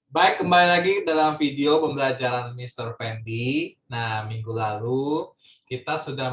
Baik, kembali lagi dalam video pembelajaran Mr. Fendi. Nah, minggu lalu kita sudah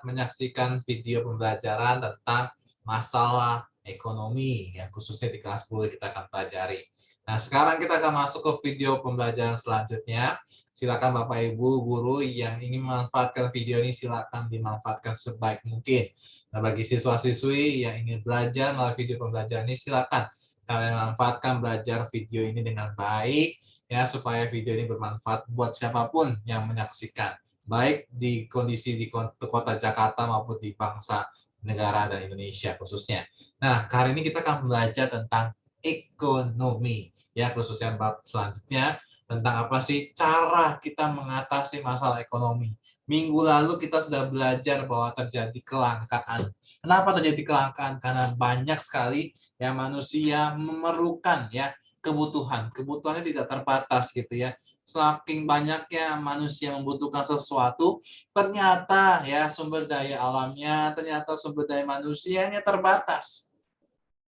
menyaksikan video pembelajaran tentang masalah ekonomi, ya khususnya di kelas 10 kita akan pelajari. Nah, sekarang kita akan masuk ke video pembelajaran selanjutnya. Silakan Bapak Ibu guru yang ingin memanfaatkan video ini silakan dimanfaatkan sebaik mungkin. Nah, bagi siswa-siswi yang ingin belajar melalui video pembelajaran ini silakan kalian manfaatkan belajar video ini dengan baik ya supaya video ini bermanfaat buat siapapun yang menyaksikan baik di kondisi di kota Jakarta maupun di bangsa negara dan Indonesia khususnya. Nah, kali ini kita akan belajar tentang ekonomi ya khususnya bab selanjutnya tentang apa sih cara kita mengatasi masalah ekonomi. Minggu lalu kita sudah belajar bahwa terjadi kelangkaan. Kenapa terjadi kelangkaan? Karena banyak sekali ya manusia memerlukan ya kebutuhannya tidak terbatas gitu ya, saking banyaknya manusia membutuhkan sesuatu ternyata ya sumber daya alamnya ternyata sumber daya manusianya terbatas.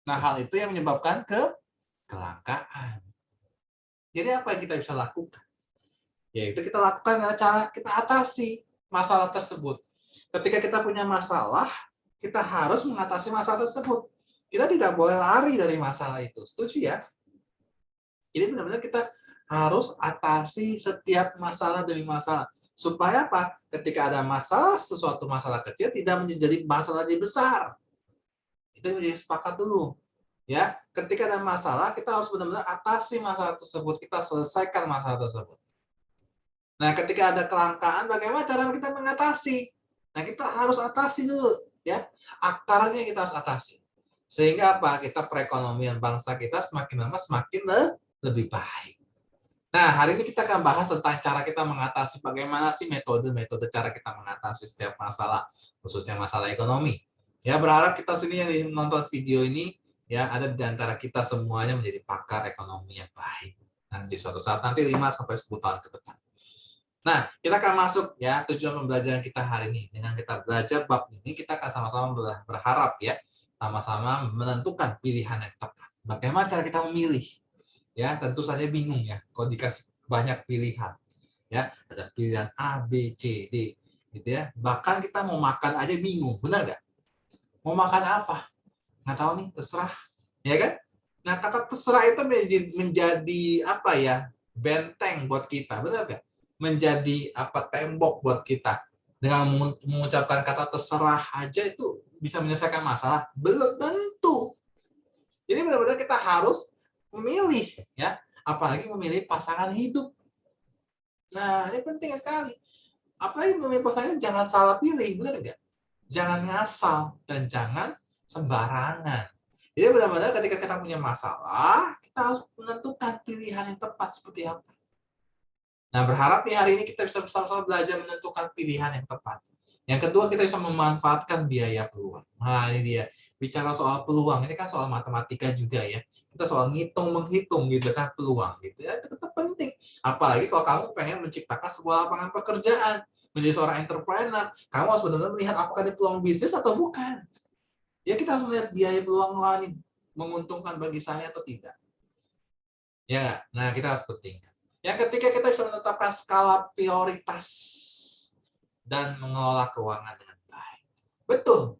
Nah, hal itu yang menyebabkan kelangkaan. Jadi apa yang kita bisa lakukan? Yaitu kita lakukan dengan cara kita atasi masalah tersebut. Ketika kita punya masalah, kita harus mengatasi masalah tersebut. Kita tidak boleh lari dari masalah itu. Setuju ya? Jadi benar-benar kita harus atasi setiap masalah demi masalah. Supaya apa? Ketika ada masalah, sesuatu masalah kecil tidak menjadi masalah yang besar. Itu menjadi sepakat dulu. Ya, ketika ada masalah, kita harus benar-benar atasi masalah tersebut. Kita selesaikan masalah tersebut. Nah, ketika ada kelangkaan, bagaimana cara kita mengatasi? Nah, kita harus atasi dulu, ya. Akarnya kita harus atasi. Sehingga apa? Kita perekonomian bangsa kita semakin lama semakin lebih baik. Nah, hari ini kita akan bahas tentang cara kita mengatasi bagaimana sih metode-metode cara kita mengatasi setiap masalah, khususnya masalah ekonomi. Ya, berharap kita sini yang nonton video ini, ya, ada di antara kita semuanya menjadi pakar ekonomi yang baik. Nanti suatu saat, nanti 5-10 tahun ke depan. Nah, kita akan masuk ya tujuan pembelajaran kita hari ini. Dengan kita belajar bab ini, kita akan sama-sama berharap ya, sama-sama menentukan pilihan yang tepat. Bagaimana cara kita memilih? Ya, tentu saja bingung ya kalau dikasih banyak pilihan. Ya, ada pilihan A, B, C, D, gitu ya. Bahkan kita mau makan aja bingung, benar nggak? Mau makan apa? Nggak tahu nih, terserah. Ya kan? Nah, kata terserah itu menjadi apa ya? Benteng buat kita, benar nggak? Menjadi apa tembok buat kita. Dengan mengucapkan kata terserah aja itu bisa menyelesaikan masalah? Belum tentu. Jadi benar-benar kita harus memilih ya, apalagi memilih pasangan hidup. Nah, ini penting sekali. Apalagi memilih pasangan jangan salah pilih, benar nggak? Jangan ngasal dan jangan sembarangan. Jadi benar-benar ketika kita punya masalah, kita harus menentukan pilihan yang tepat seperti apa. Nah, berharap nih hari ini kita bisa bersama-sama belajar menentukan pilihan yang tepat. Yang kedua, kita bisa memanfaatkan biaya peluang. Nah, ini dia. Bicara soal peluang, ini kan soal matematika juga ya. Kita soal menghitung gitu kan peluang gitu ya. Itu tetap penting. Apalagi kalau kamu pengen menciptakan sebuah lapangan pekerjaan, menjadi seorang entrepreneur, kamu harus benar-benar melihat apakah ada peluang bisnis atau bukan. Ya, kita harus melihat biaya peluang ini menguntungkan bagi saya atau tidak. Ya, nah kita harus pentingkan. Yang ketiga, kita bisa menetapkan skala prioritas dan mengelola keuangan dengan baik. Betul.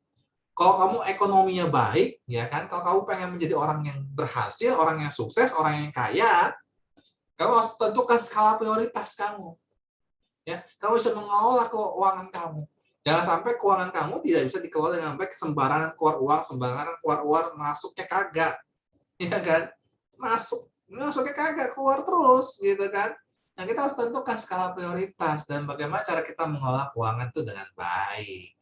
Kalau kamu ekonominya baik, ya kan? Kalau kamu pengen menjadi orang yang berhasil, orang yang sukses, orang yang kaya, kamu harus tentukan skala prioritas kamu. Ya, kamu bisa mengelola keuangan kamu. Jangan sampai keuangan kamu tidak bisa dikelola dengan baik, sembarangan keluar uang, masuknya kagak. Ya kan? Masuknya kagak, keluar terus gitu kan. Nah, kita harus tentukan skala prioritas dan bagaimana cara kita mengelola keuangan itu dengan baik.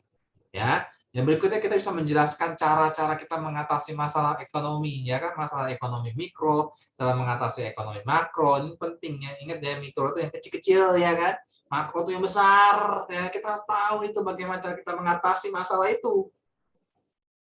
Ya. Yang berikutnya kita bisa menjelaskan cara-cara kita mengatasi masalah ekonomi, ya kan, masalah ekonomi mikro, cara mengatasi ekonomi makro, ini penting ya. Ingat ya, mikro itu yang kecil-kecil ya kan, makro itu yang besar. Ya, kita harus tahu itu bagaimana cara kita mengatasi masalah itu.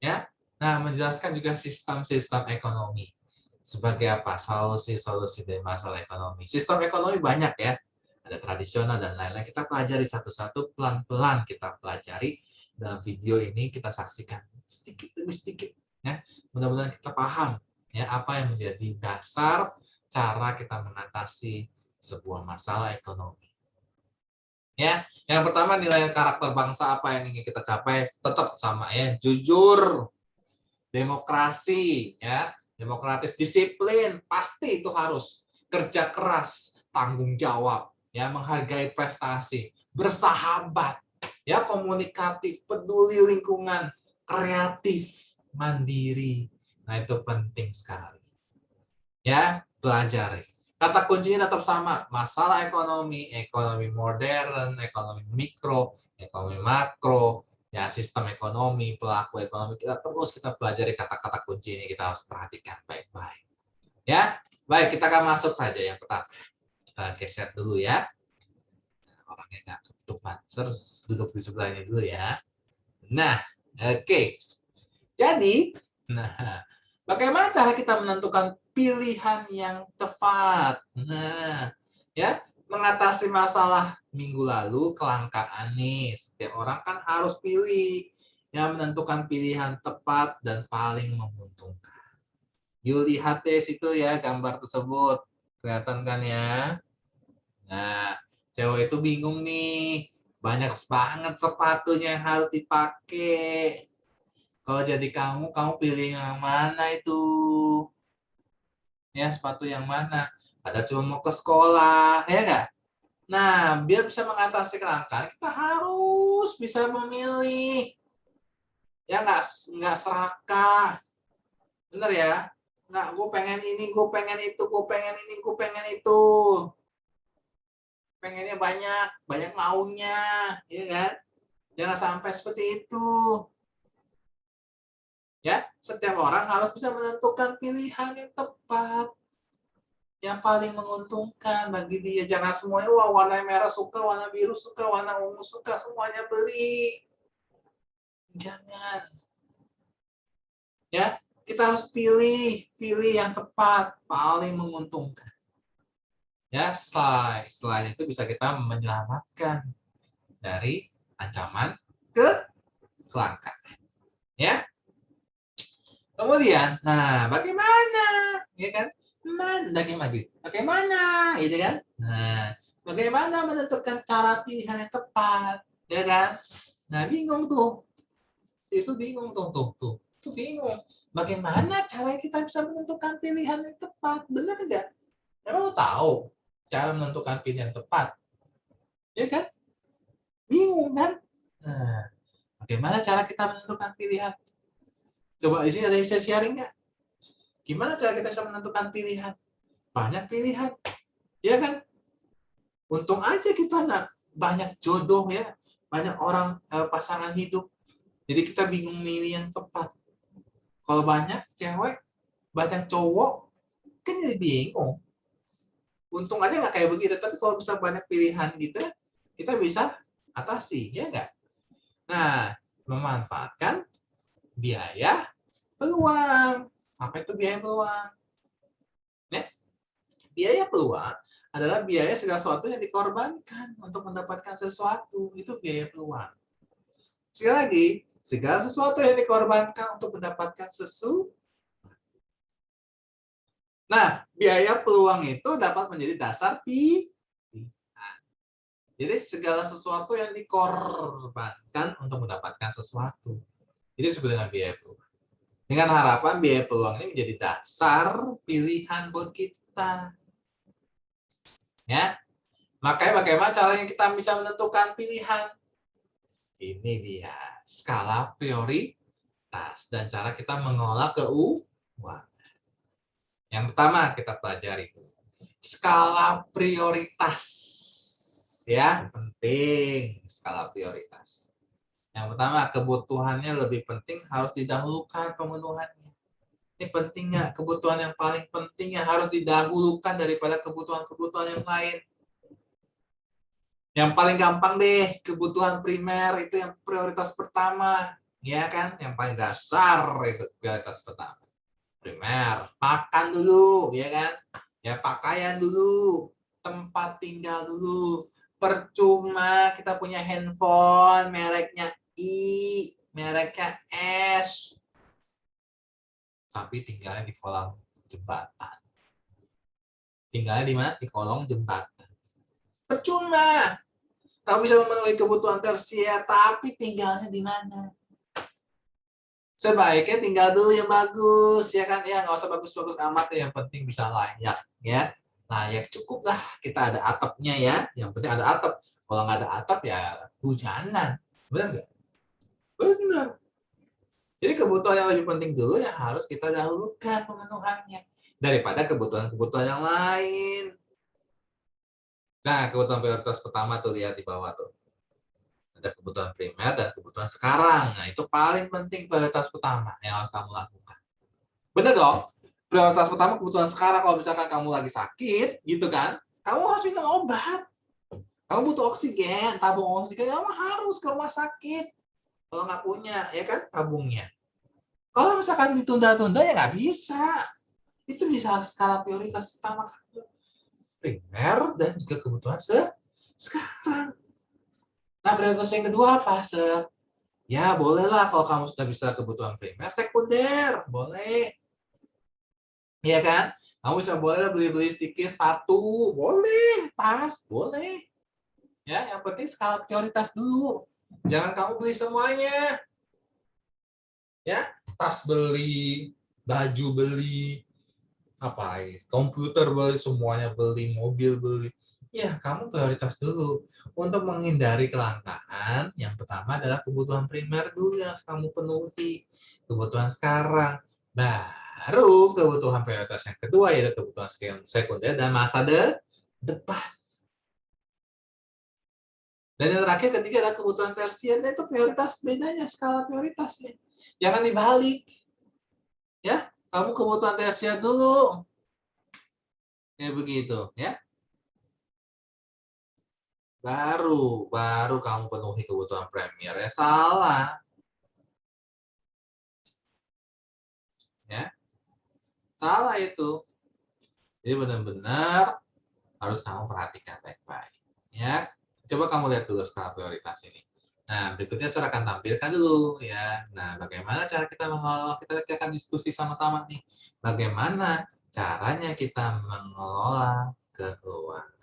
Ya. Nah, menjelaskan juga sistem-sistem ekonomi. Sebagai apa? Solusi-solusi dari masalah ekonomi. Sistem ekonomi banyak ya. Ada tradisional dan lain-lain. Kita pelajari satu-satu, pelan-pelan kita pelajari. Dalam video ini kita saksikan sedikit demi sedikit. Ya. Mudah-mudahan kita paham ya apa yang menjadi dasar cara kita mengatasi sebuah masalah ekonomi. Ya, yang pertama nilai karakter bangsa apa yang ingin kita capai tetap sama ya, jujur, demokrasi, ya, demokratis, disiplin, pasti itu harus kerja keras, tanggung jawab, ya, menghargai prestasi, bersahabat, ya, komunikatif, peduli lingkungan, kreatif, mandiri. Nah, itu penting sekali. Ya, pelajari. Kata kuncinya tetap sama, masalah ekonomi, ekonomi modern, ekonomi mikro, ekonomi makro, ya sistem ekonomi, pelaku ekonomi, kita pelajari kata-kata kunci ini, kita harus perhatikan baik-baik. Ya, baik, kita akan masuk saja yang pertama. Kita geser dulu ya. Orangnya nggak ketutupan, terus duduk di sebelahnya dulu ya. Nah, oke. Jadi, nah, bagaimana cara kita menentukan pilihan yang tepat? Nah, ya, mengatasi masalah minggu lalu kelangkaan nih. Setiap orang kan harus pilih yang menentukan pilihan tepat dan paling menguntungkan. Yuk lihat deh situ ya gambar tersebut. Kelihatan kan ya? Nah, cewek itu bingung nih. Banyak banget sepatunya yang harus dipakai. Kalau jadi kamu pilih yang mana itu? Ya, sepatu yang mana? Ada cuma mau ke sekolah, ya nggak? Nah, biar bisa mengatasi kelangkaan, kita harus bisa memilih. Ya, nggak serakah. Bener ya? Nggak, gue pengen ini, gue pengen itu, gue pengen ini, gue pengen itu. Pengennya banyak, banyak maunya, ya kan? Jangan sampai seperti itu. Ya, setiap orang harus bisa menentukan pilihan yang tepat, yang paling menguntungkan bagi dia. Jangan semuanya, wah warna merah suka, warna biru suka, warna ungu suka, semuanya beli. Jangan. Ya, kita harus pilih yang tepat, paling menguntungkan. Ya, selain itu bisa kita menyelamatkan dari ancaman kelangkaan. Ya. Kemudian, nah bagaimana? Ya kan? Bagaimana? Gitu kan? Nah, bagaimana menentukan cara pilihan yang tepat? Ya kan? Nah, bingung tuh. Itu bingung tuh. Itu bingung. Bagaimana cara kita bisa menentukan pilihan yang tepat? Benar nggak? Emang lo tahu cara menentukan pilihan tepat? Ya kan? Bingung kan? Nah, bagaimana cara kita menentukan pilihan? Coba di sini ada yang bisa sharing nggak? Gimana cara kita bisa menentukan pilihan? Banyak pilihan, ya kan? Untung aja kita banyak jodoh ya, banyak orang pasangan hidup. Jadi kita bingung milih yang tepat. Kalau banyak cewek, banyak cowok, kan jadi bingung. Untung aja nggak kayak begitu, tapi kalau bisa banyak pilihan gitu, kita bisa atasi, ya nggak? Nah, memanfaatkan biaya peluang. Apa itu biaya peluang? Ya, biaya peluang adalah biaya segala sesuatu yang dikorbankan untuk mendapatkan sesuatu. Itu biaya peluang. Sekali lagi, segala sesuatu yang dikorbankan untuk mendapatkan sesuatu. Nah, biaya peluang itu dapat menjadi dasar pilihan. Jadi segala sesuatu yang dikorbankan untuk mendapatkan sesuatu. Itu disebut dengan biaya peluang. Dengan harapan biaya peluang ini menjadi dasar pilihan buat kita. Ya, makanya bagaimana caranya kita bisa menentukan pilihan? Ini dia skala prioritas dan cara kita mengolah keuangan. Yang pertama kita pelajari skala prioritas. Ya, penting skala prioritas. Yang pertama, kebutuhannya lebih penting harus didahulukan pemenuhannya. Ini penting nggak? Kebutuhan yang paling penting yang harus didahulukan daripada kebutuhan-kebutuhan yang lain. Yang paling gampang deh, kebutuhan primer itu yang prioritas pertama, ya kan? Yang paling dasar itu prioritas pertama. Primer, makan dulu, ya kan? Ya pakaian dulu, tempat tinggal dulu. Percuma kita punya handphone mereknya I, mereknya S, tapi tinggalnya di kolam jembatan. tinggalnya di mana? Di kolong jembatan. Percuma. Kamu bisa memenuhi kebutuhan tersier, tapi tinggalnya di mana? Sebaiknya tinggal dulu yang bagus, ya kan? Ya nggak usah bagus-bagus amat, yang penting bisa layak, ya. Layak cukup lah. Kita ada atapnya ya. Yang penting ada atap. Kalau nggak ada atap ya hujanan. Benar nggak? Benar. Jadi kebutuhan yang lebih penting dulu yang harus kita dahulukan pemenuhannya daripada kebutuhan-kebutuhan yang lain. Nah, kebutuhan prioritas pertama tuh lihat di bawah tuh. Ada kebutuhan primer dan kebutuhan sekarang. Nah, itu paling penting prioritas pertama yang harus kamu lakukan. Bener dong? Prioritas pertama kebutuhan sekarang. Kalau misalkan kamu lagi sakit, gitu kan, kamu harus minum obat. Kamu butuh oksigen, tabung oksigen, kamu harus ke rumah sakit. Kalau nggak punya, ya kan, tabungnya. Kalau misalkan ditunda-tunda, ya nggak bisa. Itu bisa skala prioritas utama kamu. Primer dan juga kebutuhan sekarang. Nah, prioritas yang kedua apa, Ser? Ya, bolehlah kalau kamu sudah bisa kebutuhan primer, sekunder, boleh. Iya kan? Kamu bisa boleh beli-beli sedikit sepatu, boleh, tas, boleh. Ya, yang penting skala prioritas dulu. Jangan kamu beli semuanya. Ya, tas beli, baju beli, apa komputer beli, semuanya beli, mobil beli. Ya, kamu prioritas dulu. Untuk menghindari kelangkaan, yang pertama adalah kebutuhan primer dulu yang harus kamu penuhi. Kebutuhan sekarang. Baru kebutuhan prioritas yang kedua, yaitu kebutuhan sekunder dan masa depan. Dan yang terakhir ketiga adalah kebutuhan tersier. Itu prioritas bedanya, skala prioritasnya. Jangan dibalik. Ya, kamu kebutuhan tersier dulu. Kayak begitu, ya. Baru kamu penuhi kebutuhan premier. Ya salah. Ya, salah itu. Jadi benar-benar harus kamu perhatikan baik-baik. Ya, coba kamu lihat dulu skala prioritas ini. Nah, berikutnya saya akan tampilkan dulu ya. Nah, bagaimana cara kita mengelola? Kita akan diskusi sama-sama nih. Bagaimana caranya kita mengelola keuangan?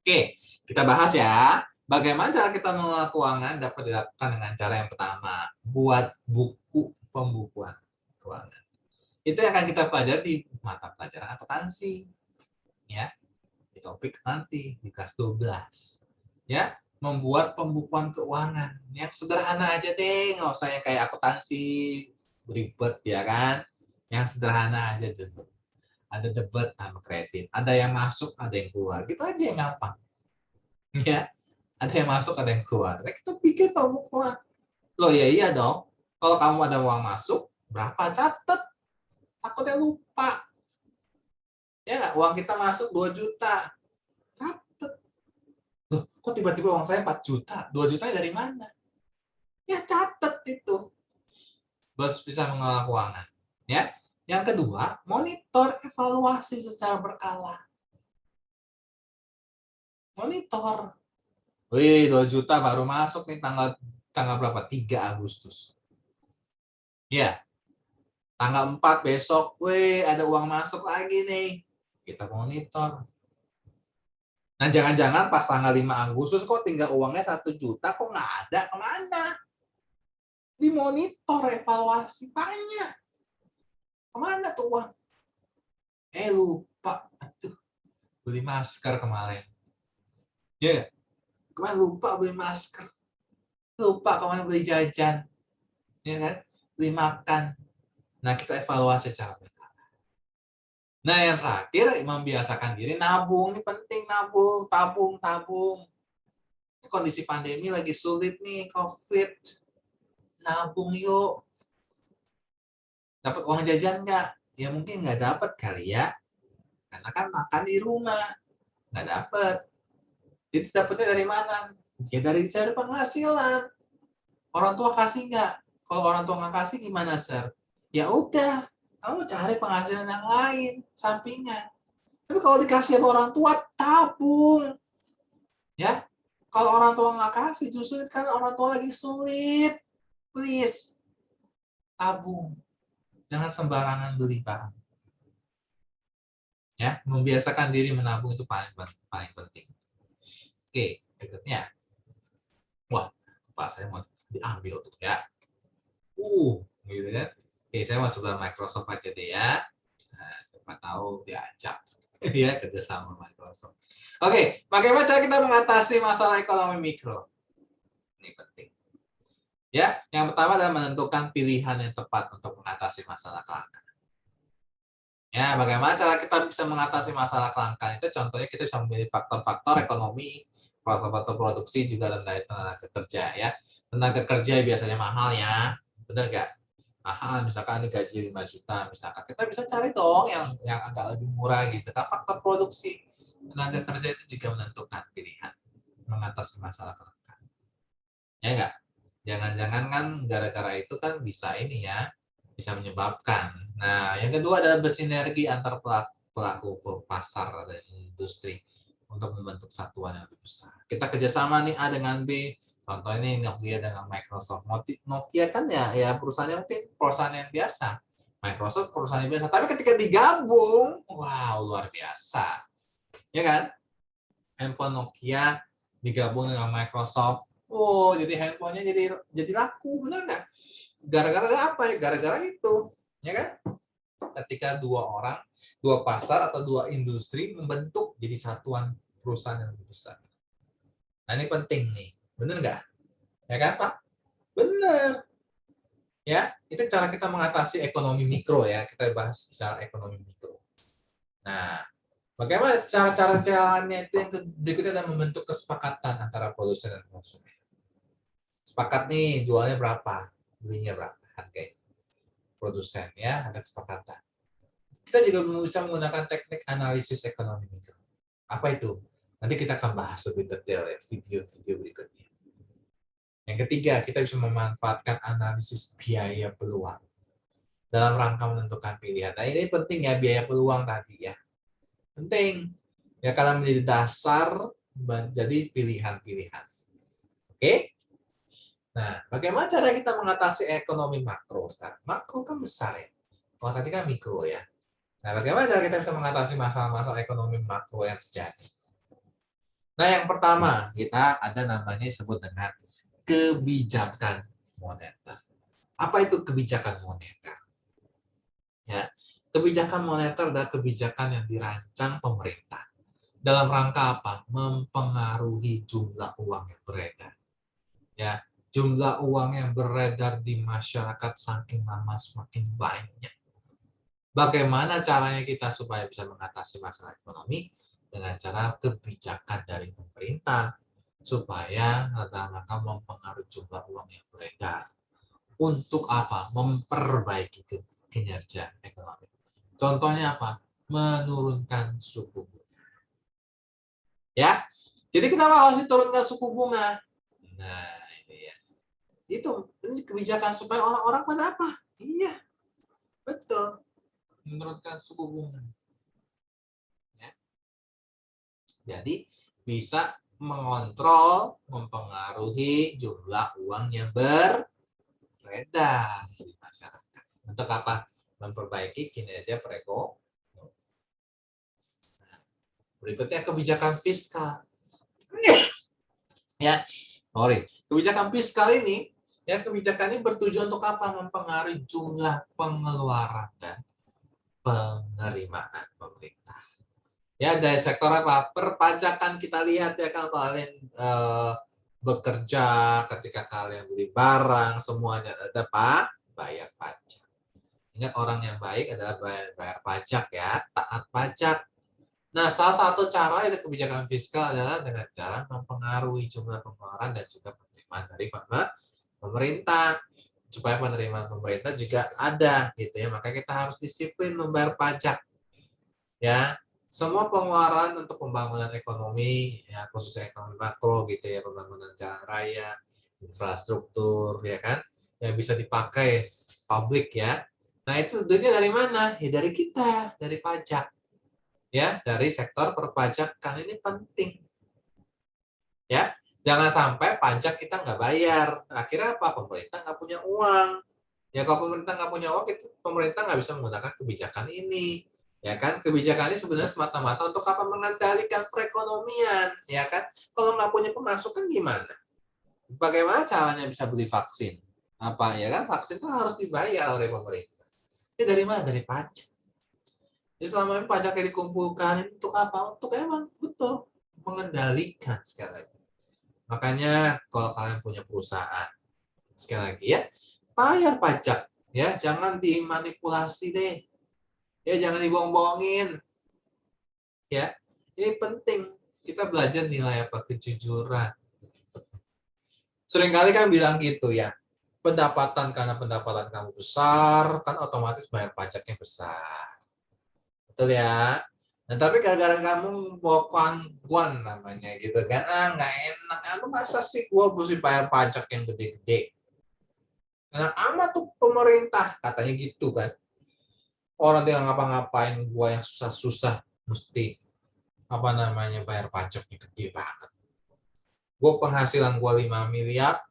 Oke, kita bahas ya. Bagaimana cara kita mengelola keuangan dapat dilakukan dengan cara yang pertama, buat buku pembukuan keuangan. Itu yang akan kita pelajari di mata pelajaran akuntansi. Ya, di topik nanti di kelas 12. Ya, membuat pembukuan keuangan. Yang sederhana aja deh, nggak usah yang kayak akuntansi ribet ya kan. Yang sederhana aja dulu. Ada debit sama kredit, ada yang masuk, ada yang keluar. Gitu aja yang gampang. Ya, ada yang masuk, ada yang keluar. Nah, kita bikin pembukuan. Loh ya iya dong. Kalau kamu ada uang masuk, berapa catat? Takutnya lupa. Ya, uang kita masuk 2 juta. Catat. Loh, kok tiba-tiba uang saya 4 juta? 2 juta dari mana? Ya, catat itu. Bos bisa mengelola keuangan. Ya. Yang kedua, monitor evaluasi secara berkala. Monitor. Wih, 2 juta baru masuk nih tanggal tanggal berapa? 3 Agustus. Ya, tanggal 4 besok, wih, ada uang masuk lagi nih. Kita monitor. Nah, jangan-jangan pas tanggal 5 Agustus kok tinggal uangnya 1 juta, kok nggak ada, kemana? Dimonitor, evaluasi, tanya. Kemana tuh uang? Lupa. Aduh, beli masker kemarin. Ya, kemarin lupa beli masker. Lupa kemarin beli jajan. Ya kan? Beli makan. Nah, kita evaluasi secara berkala. Nah, yang terakhir, membiasakan diri nabung. Ini penting, nabung, tabung. Kondisi pandemi lagi sulit nih, COVID. Nabung yuk. Dapat uang jajan nggak? Ya mungkin nggak dapat kali ya. Karena kan makan di rumah. Nggak dapat. Jadi dapatnya dari mana? Ya dari cari penghasilan. Orang tua kasih nggak? Kalau orang tua nggak kasih gimana, Sir? Ya udah, kamu cari penghasilan yang lain, sampingan. Tapi kalau dikasih sama orang tua, tabung. Ya, Kalau orang tua nggak kasih, justru kan orang tua lagi sulit. Please, tabung. Jangan sembarangan beli barang. Ya, membiasakan diri menabung itu paling penting. Oke, berikutnya. Wah, Pak saya mau diambil tuh ya. Gitu kan. Oke, saya masuk dalam Microsoft aja deh ya. Nah, siapa tahu diajak ya kerjasama Microsoft. Oke, bagaimana cara kita mengatasi masalah ekonomi mikro? Ini penting. Ya, yang pertama adalah menentukan pilihan yang tepat untuk mengatasi masalah kelangkaan. Ya, bagaimana cara kita bisa mengatasi masalah kelangkaan itu? Contohnya kita bisa memilih faktor-faktor ekonomi, faktor-faktor produksi juga dan tenaga kerja ya. Tenaga kerja biasanya mahal ya, benar nggak? Mahal, misalkan digaji 5 juta, misalkan kita bisa cari dong yang agak lebih murah gitu. Nah, faktor produksi tenaga kerja itu juga menentukan pilihan mengatasi masalah kelangkaan. Ya nggak? Jangan-jangan kan gara-gara itu kan bisa ini ya, bisa menyebabkan. Nah, yang kedua adalah bersinergi antar pelaku pasar dan industri untuk membentuk satuan yang lebih besar. Kita kerjasama nih A dengan B. Contoh ini Nokia dengan Microsoft. Nokia kan ya perusahaannya mungkin perusahaan yang biasa. Microsoft perusahaan yang biasa. Tapi ketika digabung, wow luar biasa. Ya kan? Handphone Nokia digabung dengan Microsoft. Oh, jadi handphonenya jadi laku, benar nggak? Gara-gara apa ya? Gara-gara itu, ya kan? Ketika dua pasar atau dua industri membentuk jadi satuan perusahaan yang lebih besar. Nah ini penting nih, benar nggak? Ya kan Pak? Benar. Ya, itu cara kita mengatasi ekonomi mikro ya. Kita bahas secara ekonomi mikro. Nah, bagaimana cara-cara jalannya itu yang berikutnya adalah membentuk kesepakatan antara produsen dan konsumen. Sepakat nih jualnya berapa, belinya berapa, harganya. Produsen ya, ada kesepakatan. Kita juga bisa menggunakan teknik analisis ekonomi mikro. Apa itu? Nanti kita akan bahas lebih detail ya, video-video berikutnya. Yang ketiga, kita bisa memanfaatkan analisis biaya peluang dalam rangka menentukan pilihan. Nah, ini penting ya, biaya peluang tadi ya. Penting. Ya, karena menjadi dasar jadi pilihan-pilihan. Oke? Nah, bagaimana cara kita mengatasi ekonomi makro sekarang? Makro kan besar ya. Kalau tadi kan mikro ya. Nah, bagaimana cara kita bisa mengatasi masalah-masalah ekonomi makro yang terjadi? Nah, yang pertama, kita ada namanya disebut dengan kebijakan moneter. Apa itu kebijakan moneter? Ya, kebijakan moneter adalah kebijakan yang dirancang pemerintah. Dalam rangka apa? Mempengaruhi jumlah uang yang beredar. Ya, jumlah uang yang beredar di masyarakat saking lama semakin banyak. Bagaimana caranya kita supaya bisa mengatasi masalah ekonomi? Dengan cara kebijakan dari pemerintah supaya rata-rata mempengaruhi jumlah uang yang beredar. Untuk apa? Memperbaiki kinerja ekonomi. Contohnya apa? Menurunkan suku bunga. Ya, jadi kenapa harus diturunkan suku bunga? Nah, ini ya. Ini kebijakan supaya orang-orang pada apa? Iya, betul. Menurunkan suku bunga. Ya. Jadi bisa mengontrol, mempengaruhi jumlah uang yang beredar di masyarakat. Untuk apa? Memperbaiki kinerja perekonomian. Nah, berikutnya kebijakan fiskal. Ya, sorry. Kebijakan fiskal ini, ya kebijakan ini bertujuan untuk apa? Mempengaruhi jumlah pengeluaran dan penerimaan pemerintah. Ya, dari sektor apa? Perpajakan kita lihat ya, kalau kalian bekerja, ketika kalian beli barang, semuanya ada bayar pajak. Ingat, orang yang baik adalah bayar pajak ya, taat pajak. Nah, salah satu cara itu kebijakan fiskal adalah dengan cara mempengaruhi jumlah pengeluaran dan juga penerimaan dari pemerintah. Supaya penerimaan pemerintah juga ada gitu ya, maka kita harus disiplin membayar pajak. Ya, semua pengeluaran untuk pembangunan ekonomi, ya khususnya ekonomi makro gitu ya, pembangunan jalan raya, infrastruktur, ya kan, yang bisa dipakai publik ya. Nah itu duitnya dari mana? Ya dari kita, dari pajak, ya dari sektor perpajakan. Ini penting, ya. Jangan sampai pajak kita nggak bayar. Akhirnya apa? Pemerintah nggak punya uang. Ya kalau pemerintah nggak punya uang, itu pemerintah nggak bisa menggunakan kebijakan ini. Ya kan? Kebijakan ini sebenarnya semata-mata untuk apa? Mengendalikan perekonomian. Ya kan? Kalau nggak punya pemasukan gimana? Bagaimana caranya bisa beli vaksin? Apa ya kan? Vaksin itu harus dibayar oleh pemerintah. Ini dari mana? Dari pajak. Jadi selama ini pajak yang dikumpulkan untuk apa? Untuk emang betul mengendalikan sekali lagi. Makanya kalau kalian punya perusahaan, sekali lagi ya, bayar pajak ya, jangan dimanipulasi deh. Ya jangan dibohong-bohongin. Ya. Ini penting. Kita belajar nilai apa? Kejujuran. Seringkali kan bilang gitu ya. Pendapatan karena pendapatan kamu besar, kan otomatis bayar pajaknya besar. Betul ya? Nah, tapi gara-gara kamu bawa kuan namanya gitu kan, nggak enak. Lu masa sih gua mesti bayar pajak yang gede-gede? Enak amat tuh pemerintah, katanya gitu kan. Orang tinggal ngapa-ngapain, gua yang susah-susah mesti apa namanya bayar pajaknya gede banget. Gua penghasilan gua 5 miliar,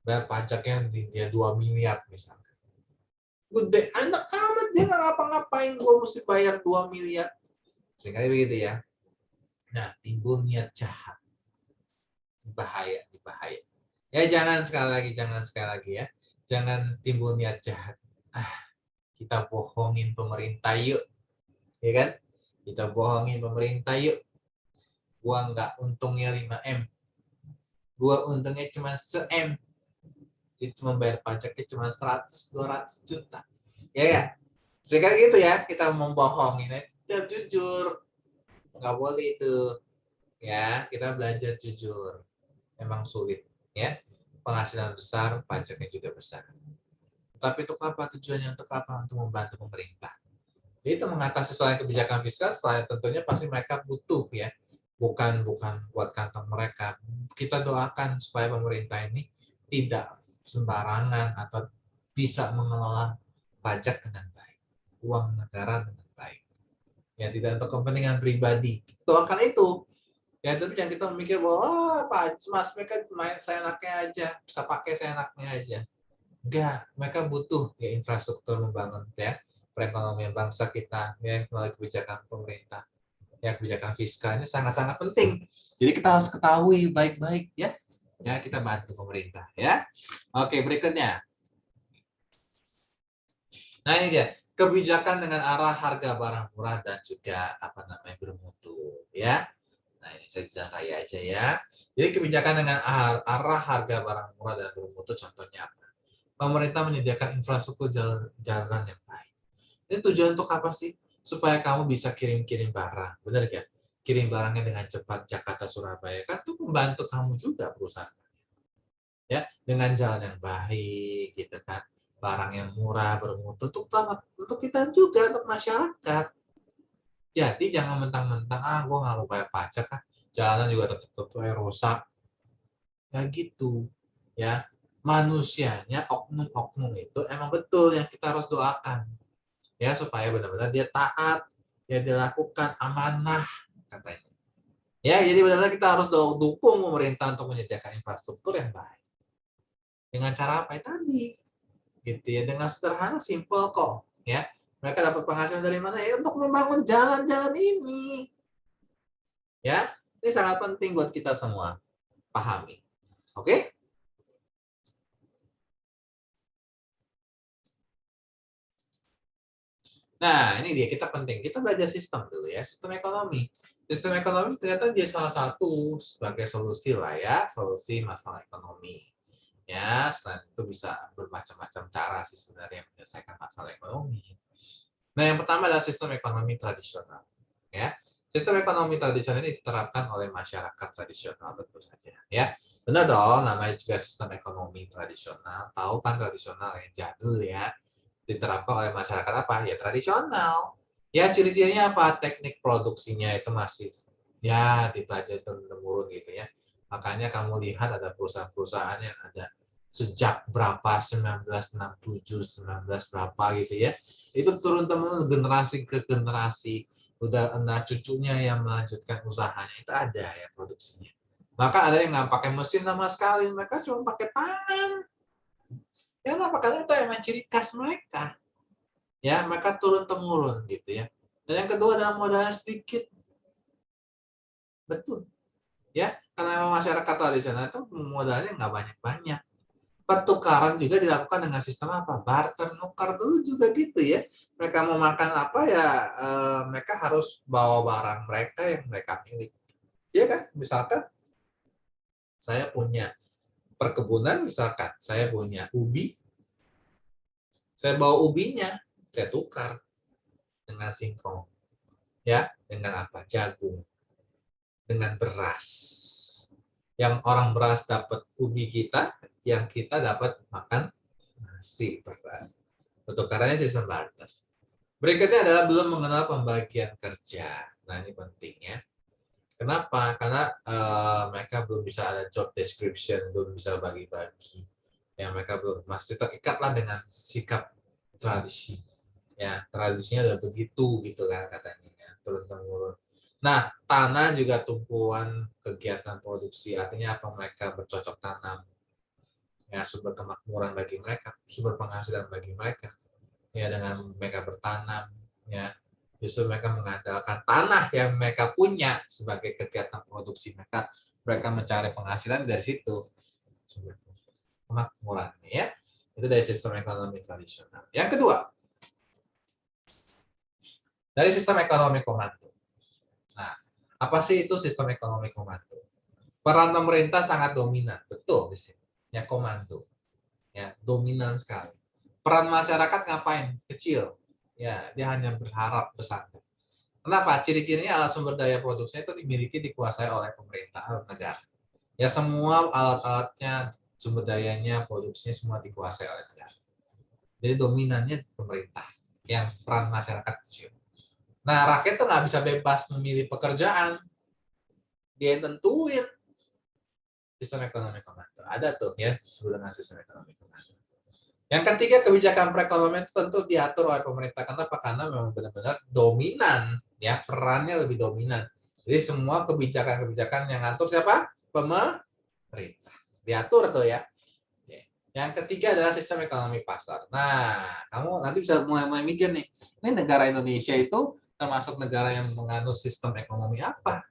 bayar pajaknya dia 2 miliar misalnya. Gede, enak amat dia nggak ngapa-ngapain, gua mesti bayar 2 miliar. Sekali begitu ya. Nah, timbul niat jahat. Bahaya, bahaya. Ya jangan sekali lagi ya. Jangan timbul niat jahat. Kita bohongin pemerintah yuk. Ya kan? Kita bohongin pemerintah yuk. Gua nggak untungnya 5M. Gua untungnya cuma se-M. Jadi cuma bayar pajaknya cuma 100-200 juta. Ya ya. Sekali gitu ya, kita membohongin. Ya jujur. Nggak boleh itu. Ya, kita belajar jujur. Memang sulit. Ya. Penghasilan besar, pajaknya juga besar. Tapi untuk apa tujuannya? Untuk apa? Untuk membantu pemerintah. Itu mengatasi selain kebijakan fiskal, selain tentunya pasti mereka butuh ya, bukan buat kantong mereka. Kita doakan supaya pemerintah ini tidak sembarangan atau bisa mengelola pajak dengan baik, uang negara dengan baik. Ya tidak untuk kepentingan pribadi. Doakan itu. Ya tapi jangan kita memikir bahwa Pak Mas mereka main seenaknya aja, bisa pakai seenaknya aja. Enggak, mereka butuh ya infrastruktur membangun ya perekonomian bangsa kita ya melalui kebijakan pemerintah. Ya kebijakan fiskal ini sangat-sangat penting. Jadi kita harus ketahui baik-baik ya. Ya kita bantu pemerintah ya. Oke, berikutnya. Nah, ini dia. Kebijakan dengan arah harga barang murah dan juga apa namanya bermutu ya. Nah, ini saya bisa kaya aja ya. Jadi kebijakan dengan arah harga barang murah dan bermutu contohnya apa? Pemerintah menyediakan infrastruktur jalan yang baik. Ini tujuan untuk apa sih? Supaya kamu bisa kirim-kirim barang. Benar kan? Kirim barangnya dengan cepat Jakarta Surabaya. Kan itu membantu kamu juga perusahaan. Ya, dengan jalan yang baik gitu kan. Barang yang murah, bermutu untuk kita juga, untuk masyarakat. Jadi jangan mentang-mentang gue nggak mau bayar pajak jalanan juga tetap rusak. Ya gitu. Ya, manusianya oknum-oknum itu emang betul yang kita harus doakan ya supaya benar-benar dia taat ya dilakukan amanah katanya ya jadi benar-benar kita harus dukung pemerintah untuk menyediakan infrastruktur yang baik dengan cara apa ya tadi gitu ya dengan sederhana simple kok ya mereka dapat penghasilan dari mana ya untuk membangun jalan-jalan ini ya ini sangat penting buat kita semua pahami oke. Nah, ini dia kita penting. Kita belajar sistem dulu ya, sistem ekonomi. Sistem ekonomi ternyata dia salah satu sebagai solusi lah ya, solusi masalah ekonomi. Ya, selain itu bisa bermacam-macam cara sih sebenarnya menyelesaikan masalah ekonomi. Nah, yang pertama adalah sistem ekonomi tradisional. Ya, sistem ekonomi tradisional ini diterapkan oleh masyarakat tradisional tentu saja. Ya, benar dong. Namanya juga sistem ekonomi tradisional. Tahu kan tradisional yang jadul ya diterapkan oleh masyarakat apa? Ya tradisional. Ya ciri-cirinya apa? Teknik produksinya itu masih ya dipelajari turun-temurun gitu ya. Makanya kamu lihat ada perusahaan-perusahaan yang ada sejak berapa 1967, 19 berapa gitu ya. Itu turun-temurun generasi ke generasi. Udah anak cucunya yang melanjutkan usahanya itu ada ya produksinya. Maka ada yang nggak pakai mesin sama sekali, mereka cuma pakai tangan. Ya, karena itu emang ciri khas mereka. Ya, mereka turun temurun gitu ya. Dan yang kedua adalah modalnya sedikit. Betul. Ya, karena memang masyarakat tradisional itu modalnya nggak banyak-banyak. Pertukaran juga dilakukan dengan sistem apa? Barter, nukar dulu juga gitu ya. Mereka mau makan apa ya, mereka harus bawa barang mereka yang mereka miliki. Iya kan? Misalkan saya punya perkebunan, misalkan saya punya ubi, saya bawa ubinya, saya tukar dengan singkong, ya, dengan apa? Jagung, dengan beras. Yang orang beras dapat ubi kita, yang kita dapat makan nasi beras. Pertukarannya sistem barter. Berikutnya adalah belum mengenal pembagian kerja. Nah, ini penting ya. Kenapa? Karena mereka belum bisa ada job description, belum bisa bagi-bagi. Ya, mereka belum masih terikatlah dengan sikap tradisi. Ya, tradisinya udah begitu gitu kan katanya, ya, turun temurun. Nah, tanah juga tumpuan kegiatan produksi. Artinya apa? Mereka bercocok tanam. Ya, sumber kemakmuran bagi mereka, sumber penghasilan bagi mereka. Ya, dengan mereka bertanam, ya, justru mereka mengandalkan tanah yang mereka punya sebagai kegiatan produksi mereka. Mereka mencari penghasilan dari situ, sumber kemakmuran, ya. Itu dari sistem ekonomi tradisional. Yang kedua, dari sistem ekonomi komando. Nah, apa sih itu sistem ekonomi komando? Peran pemerintah sangat dominan, betul di sini. Ya, komando, ya, dominan sekali. Peran masyarakat ngapain? Kecil. Ya, dia hanya berharap bersantai. Kenapa? Ciri-cirinya alat sumber daya produksinya itu dimiliki, dikuasai oleh pemerintah atau negara. Ya, semua alat-alatnya, sumber dayanya, produksinya semua dikuasai oleh negara. Jadi dominannya pemerintah, yang peran masyarakat kecil. Nah, rakyat tuh nggak bisa bebas memilih pekerjaan. Dia yang tentuin sistem ekonomi komando. Ada tuh ya, disebut dengan sistem ekonomi komando. Yang ketiga, kebijakan perekonomian itu tentu diatur oleh pemerintah. Kenapa? Karena memang benar-benar dominan, ya, perannya lebih dominan. Jadi semua kebijakan-kebijakan yang ngatur siapa? Pemerintah. Diatur tuh ya. Yang ketiga adalah sistem ekonomi pasar. Nah, kamu nanti bisa mulai mikir nih, ini negara Indonesia itu termasuk negara yang menganut sistem ekonomi apa?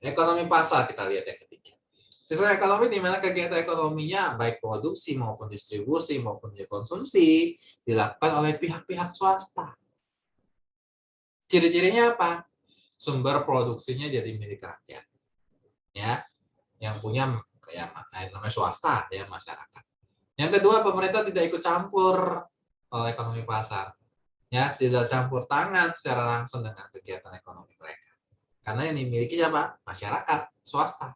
Ekonomi pasar kita lihat yang ketiga. Sistem ekonomi di mana kegiatan ekonominya baik produksi maupun distribusi maupun konsumsi dilakukan oleh pihak-pihak swasta. Ciri-cirinya apa? Sumber produksinya jadi milik rakyat. Ya, yang punya ya namanya swasta ya, masyarakat. Yang kedua, pemerintah tidak ikut campur ekonomi pasar. Ya, tidak campur tangan secara langsung dengan kegiatan ekonomi mereka. Karena yang dimiliki siapa? Masyarakat, swasta.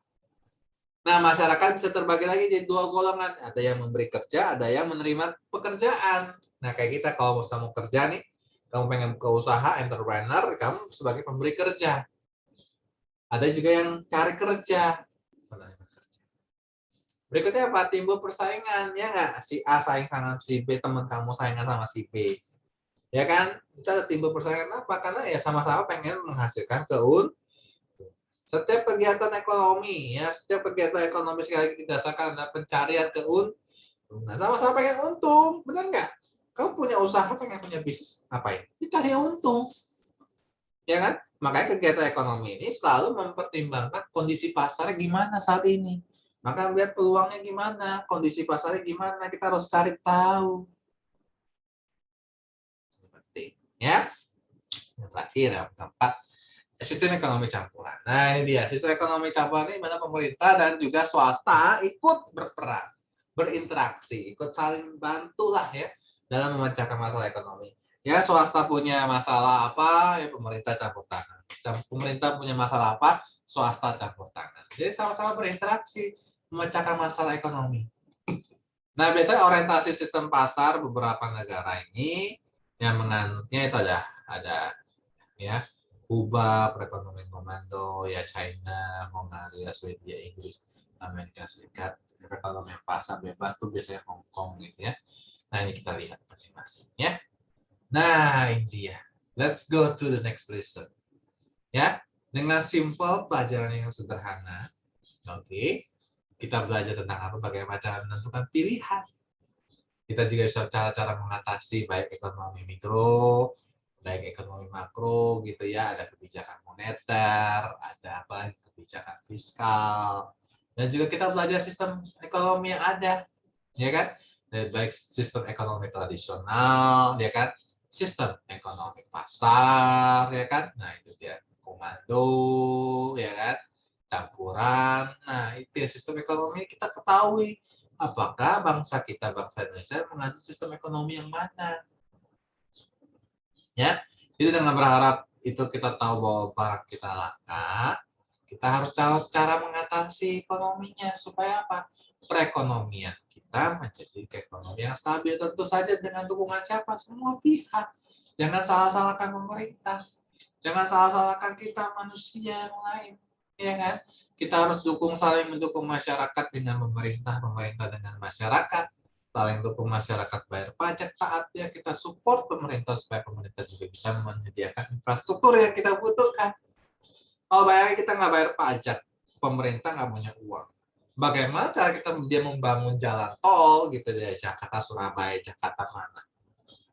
Nah, masyarakat bisa terbagi lagi jadi dua golongan. Ada yang memberi kerja, ada yang menerima pekerjaan. Nah, kayak kita kalau mau kerja nih, kamu pengen buka usaha, entrepreneur, kamu sebagai pemberi kerja. Ada juga yang cari kerja. Berikutnya apa? Timbul persaingan, ya nggak? Si A saing sama si B, teman kamu saingan sama si B. Ya kan? Kita timbul persaingan apa? Karena ya sama-sama pengen menghasilkan keuntungan. Setiap kegiatan ekonomi, ya, setiap kegiatan ekonomi sekali lagi didasarkan pada pencarian keuntungan. Sama-sama pengen untung, benar nggak? Kamu punya usaha, pengen punya bisnis, ngapain? Dicari untung, ya kan? Makanya kegiatan ekonomi ini selalu mempertimbangkan kondisi pasarnya gimana saat ini. Maka lihat peluangnya gimana, kondisi pasarnya gimana, kita harus cari tahu. Seperti, ya. Yang terakhir, yang keempat, sistem ekonomi campuran. Nah, ini dia. Sistem ekonomi campuran ini mana pemerintah dan juga swasta ikut berperan, berinteraksi, ikut saling bantulah ya dalam memecahkan masalah ekonomi. Ya, swasta punya masalah apa, ya pemerintah campur tangan. Pemerintah punya masalah apa, swasta campur tangan. Jadi sama-sama berinteraksi memecahkan masalah ekonomi. Nah, biasanya orientasi sistem pasar beberapa negara ini yang menganutnya itu ada ya, Kuba, perekonomian komando, ya China, Mongolia, Swedia, Inggris, Amerika Serikat, perekonomian pasar bebas tuh biasanya Hong Kong gitu ya. Nah, ini kita lihat masing-masing ya. Nah, ini dia. Let's go to the next lesson. Ya, dengan simple pelajaran yang sederhana, Oke. Kita belajar tentang apa, bagaimana cara menentukan pilihan. Kita juga bisa cara-cara mengatasi baik ekonomi mikro, baik ekonomi makro gitu ya, ada kebijakan moneter, ada apa kebijakan fiskal, dan juga kita belajar sistem ekonomi yang ada, ya kan? Baik sistem ekonomi tradisional, ya kan? Sistem ekonomi pasar, ya kan? Nah itu dia komando, ya kan? Campuran. Nah itu ya sistem ekonomi kita ketahui. Apakah bangsa kita, bangsa Indonesia, menganut sistem ekonomi yang mana? Ya, jadi dengan berharap itu kita tahu bahwa barang kita langka, kita harus tahu cara mengatasi ekonominya supaya apa? Perekonomian kita menjadi ekonomi yang stabil, tentu saja dengan dukungan siapa? Semua pihak. Jangan salah-salahkan pemerintah. Jangan salah-salahkan kita manusia yang lain, ya kan? Kita harus saling mendukung masyarakat dengan pemerintah, pemerintah dengan masyarakat, saling dukung masyarakat bayar pajak taat ya, kita support pemerintah supaya pemerintah juga bisa menyediakan infrastruktur yang kita butuhkan. Kalau bayangin kita nggak bayar pajak, pemerintah nggak punya uang. Bagaimana cara dia membangun jalan tol gitu ya, Jakarta Surabaya, Jakarta mana?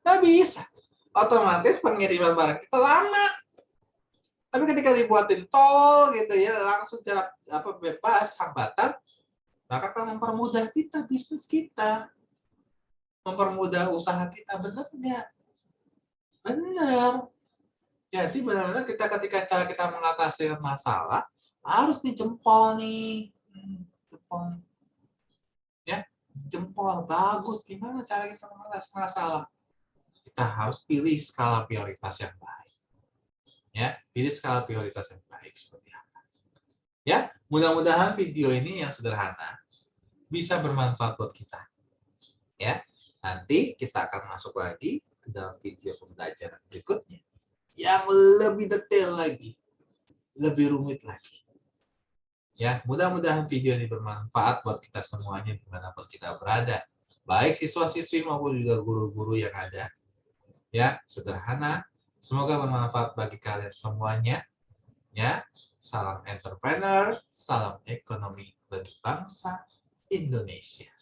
Nggak bisa. Otomatis pengiriman barang kita lama. Tapi ketika dibuatin tol gitu ya, langsung jarak bebas hambatan, maka akan mempermudah kita, bisnis kita, mempermudah usaha kita. Benar nggak? Benar. Jadi benar-benar kita ketika cara kita mengatasi masalah harus dijempol nih, jempol, ya, jempol bagus. Gimana cara kita mengatasi masalah? Kita harus pilih skala prioritas yang baik. Ya, pilih skala prioritas yang baik seperti apa. Ya, mudah-mudahan video ini yang sederhana bisa bermanfaat buat kita. Ya, nanti kita akan masuk lagi ke dalam video pembelajaran berikutnya yang lebih detail lagi, lebih rumit lagi. Ya, mudah-mudahan video ini bermanfaat buat kita semuanya dimanapun kita berada, baik siswa-siswi maupun juga guru-guru yang ada. Ya, sederhana. Semoga bermanfaat bagi kalian semuanya. Ya, salam entrepreneur, salam ekonomi bagi bangsa Indonesia.